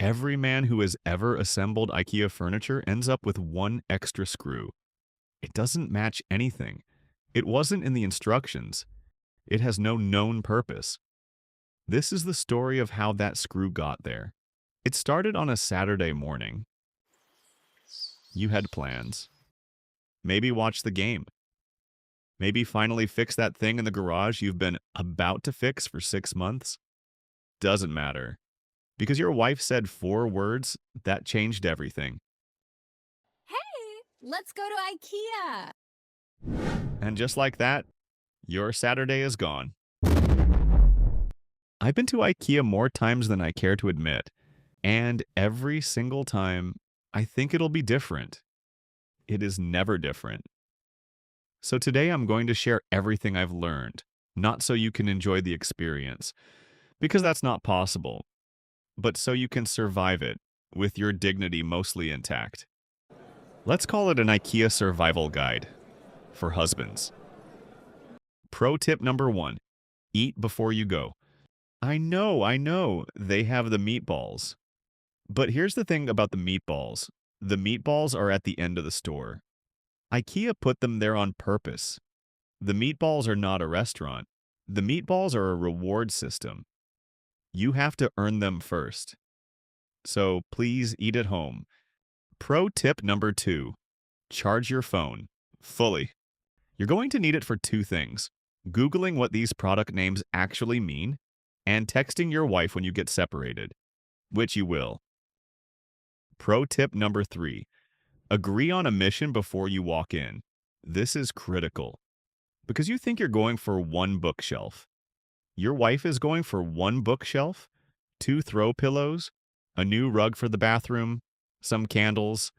Every man who has ever assembled IKEA furniture ends up with one extra screw. It doesn't match anything. It wasn't in the instructions. It has no known purpose. This is the story of how that screw got there. It started on a Saturday morning. You had plans. Maybe watch the game. Maybe finally fix that thing in the garage you've been about to fix for 6 months. Doesn't matter. Because your wife said 4 words, that changed everything. Hey, let's go to IKEA. And just like that, your Saturday is gone. I've been to IKEA more times than I care to admit, and every single time, I think it'll be different. It is never different. So today I'm going to share everything I've learned, not so you can enjoy the experience, because that's not possible, but so you can survive it with your dignity mostly intact. Let's call it an IKEA survival guide for husbands. Pro tip number 1, eat before you go. I know, they have the meatballs. But here's the thing about the meatballs. The meatballs are at the end of the store. IKEA put them there on purpose. The meatballs are not a restaurant. The meatballs are a reward system. You have to earn them first. So please eat at home. Pro tip number 2, charge your phone fully. You're going to need it for 2 things: Googling what these product names actually mean and texting your wife when you get separated, which you will. Pro tip number 3, agree on a mission before you walk in. This is critical because you think you're going for one bookshelf. Your wife is going for one bookshelf, 2 throw pillows, a new rug for the bathroom, some candles,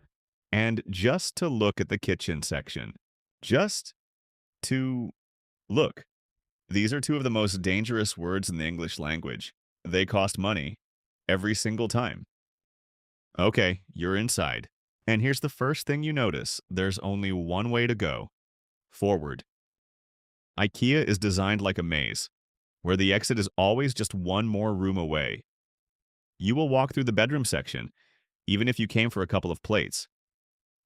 and just to look at the kitchen section. Just to look. These are 2 of the most dangerous words in the English language. They cost money every single time. Okay, you're inside. And here's the first thing you notice. There's only one way to go: forward. IKEA is designed like a maze, where the exit is always just one more room away. You will walk through the bedroom section, even if you came for a couple of plates.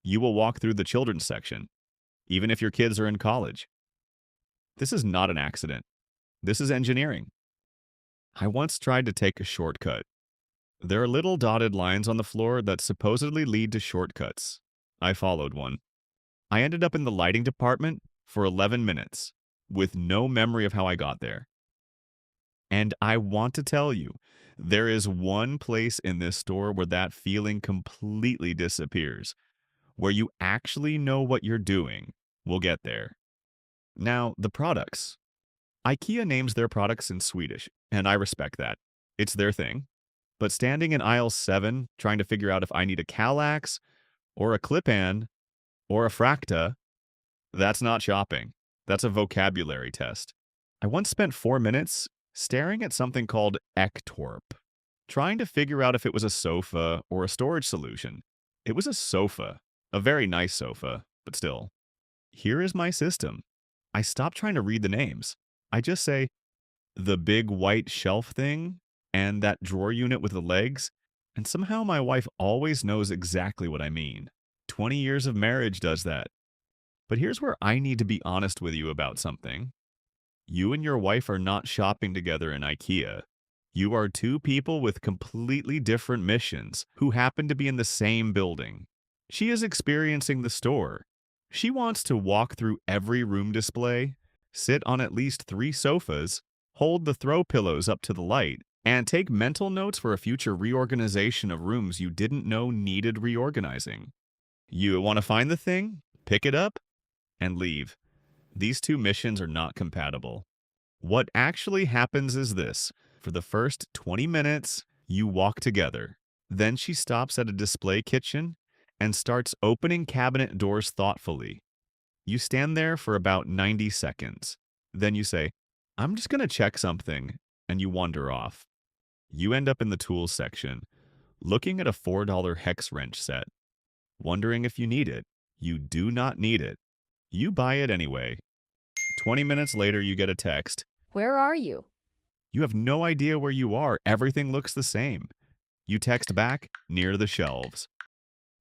You will walk through the children's section, even if your kids are in college. This is not an accident. This is engineering. I once tried to take a shortcut. There are little dotted lines on the floor that supposedly lead to shortcuts. I followed one. I ended up in the lighting department for 11 minutes, with no memory of how I got there. And I want to tell you, there is one place in this store where that feeling completely disappears, where you actually know what you're doing. We'll get there. Now, the products. IKEA names their products in Swedish, and I respect that. It's their thing. But standing in aisle 7, trying to figure out if I need a Kallax, or a Clip-An, or a Fracta, that's not shopping. That's a vocabulary test. I once spent 4 minutes staring at something called Ektorp, trying to figure out if it was a sofa or a storage solution. It was a sofa, a very nice sofa, but still. Here is my system. I stop trying to read the names. I just say, the big white shelf thing, and that drawer unit with the legs, and somehow my wife always knows exactly what I mean. 20 years of marriage does that. But here's where I need to be honest with you about something. You and your wife are not shopping together in IKEA. You are 2 people with completely different missions who happen to be in the same building. She is experiencing the store. She wants to walk through every room display, sit on at least 3 sofas, hold the throw pillows up to the light, and take mental notes for a future reorganization of rooms you didn't know needed reorganizing. You want to find the thing, pick it up, and leave. These 2 missions are not compatible. What actually happens is this. For the first 20 minutes, you walk together. Then she stops at a display kitchen and starts opening cabinet doors thoughtfully. You stand there for about 90 seconds. Then you say, I'm just going to check something, and you wander off. You end up in the tools section, looking at a $4 hex wrench set, wondering if you need it. You do not need it. You buy it anyway. 20 minutes later, you get a text. Where are you? You have no idea where you are. Everything looks the same. You text back, near the shelves.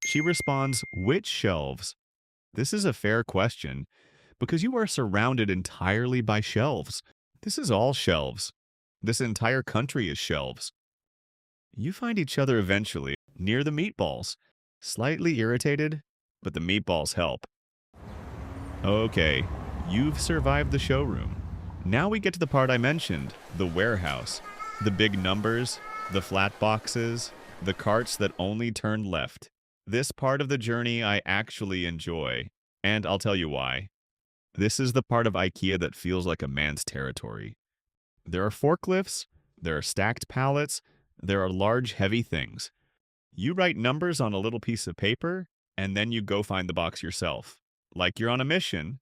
She responds, which shelves? This is a fair question because you are surrounded entirely by shelves. This is all shelves. This entire country is shelves. You find each other eventually near the meatballs. Slightly irritated, but the meatballs help. Okay, you've survived the showroom. Now we get to the part I mentioned, the warehouse. The big numbers, the flat boxes, the carts that only turn left. This part of the journey I actually enjoy, and I'll tell you why. This is the part of IKEA that feels like a man's territory. There are forklifts, there are stacked pallets, there are large, heavy things. You write numbers on a little piece of paper, and then you go find the box yourself. Like you're on a mission.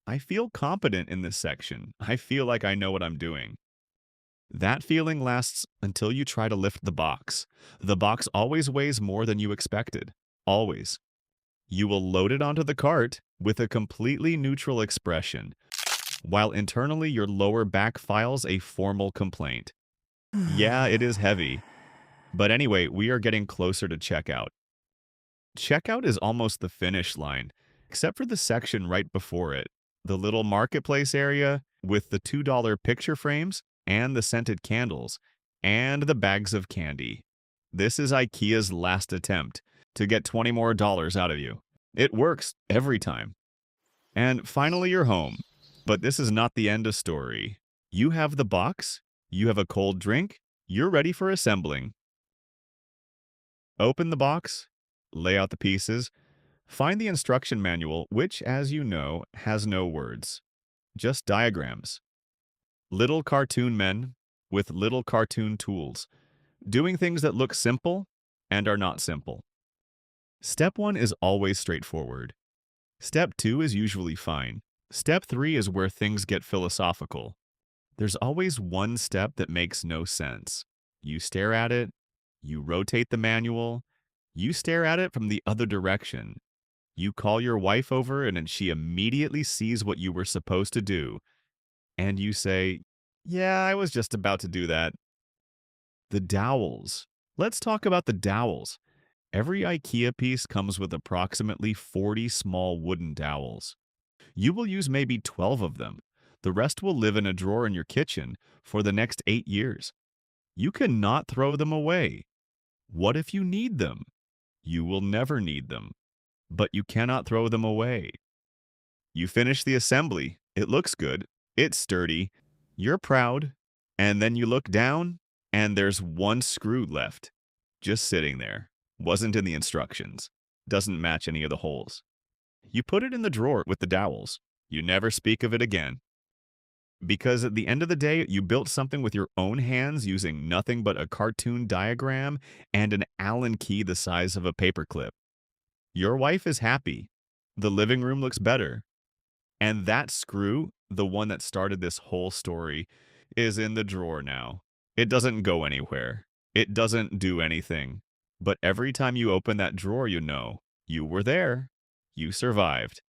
I feel competent in this section. I feel like I know what I'm doing. That feeling lasts until you try to lift the box. The box always weighs more than you expected. Always. You will load it onto the cart with a completely neutral expression, while internally your lower back files a formal complaint. Yeah, it is heavy. But anyway, we are getting closer to checkout. Checkout is almost the finish line, except for the section right before it. The little marketplace area with the $2 picture frames and the scented candles and the bags of candy. This is IKEA's last attempt to get $20 more out of you. It works every time. And finally, you're home. But this is not the end of story. You have the box, you have a cold drink, you're ready for assembling. Open the box, lay out the pieces, find the instruction manual, which, as you know, has no words, just diagrams. Little cartoon men with little cartoon tools, doing things that look simple and are not simple. Step 1 is always straightforward. Step 2 is usually fine. Step 3 is where things get philosophical. There's always one step that makes no sense. You stare at it, you rotate the manual, you stare at it from the other direction. You call your wife over and she immediately sees what you were supposed to do. And you say, yeah, I was just about to do that. The dowels. Let's talk about the dowels. Every IKEA piece comes with approximately 40 small wooden dowels. You will use maybe 12 of them. The rest will live in a drawer in your kitchen for the next 8 years. You cannot throw them away. What if you need them? You will never need them, but you cannot throw them away. You finish the assembly. It looks good. It's sturdy. You're proud. And then you look down, and there's one screw left. Just sitting there. Wasn't in the instructions. Doesn't match any of the holes. You put it in the drawer with the dowels. You never speak of it again. Because at the end of the day, you built something with your own hands using nothing but a cartoon diagram and an Allen key the size of a paperclip. Your wife is happy. The living room looks better. And that screw, the one that started this whole story, is in the drawer now. It doesn't go anywhere. It doesn't do anything. But every time you open that drawer, you know, you were there. You survived.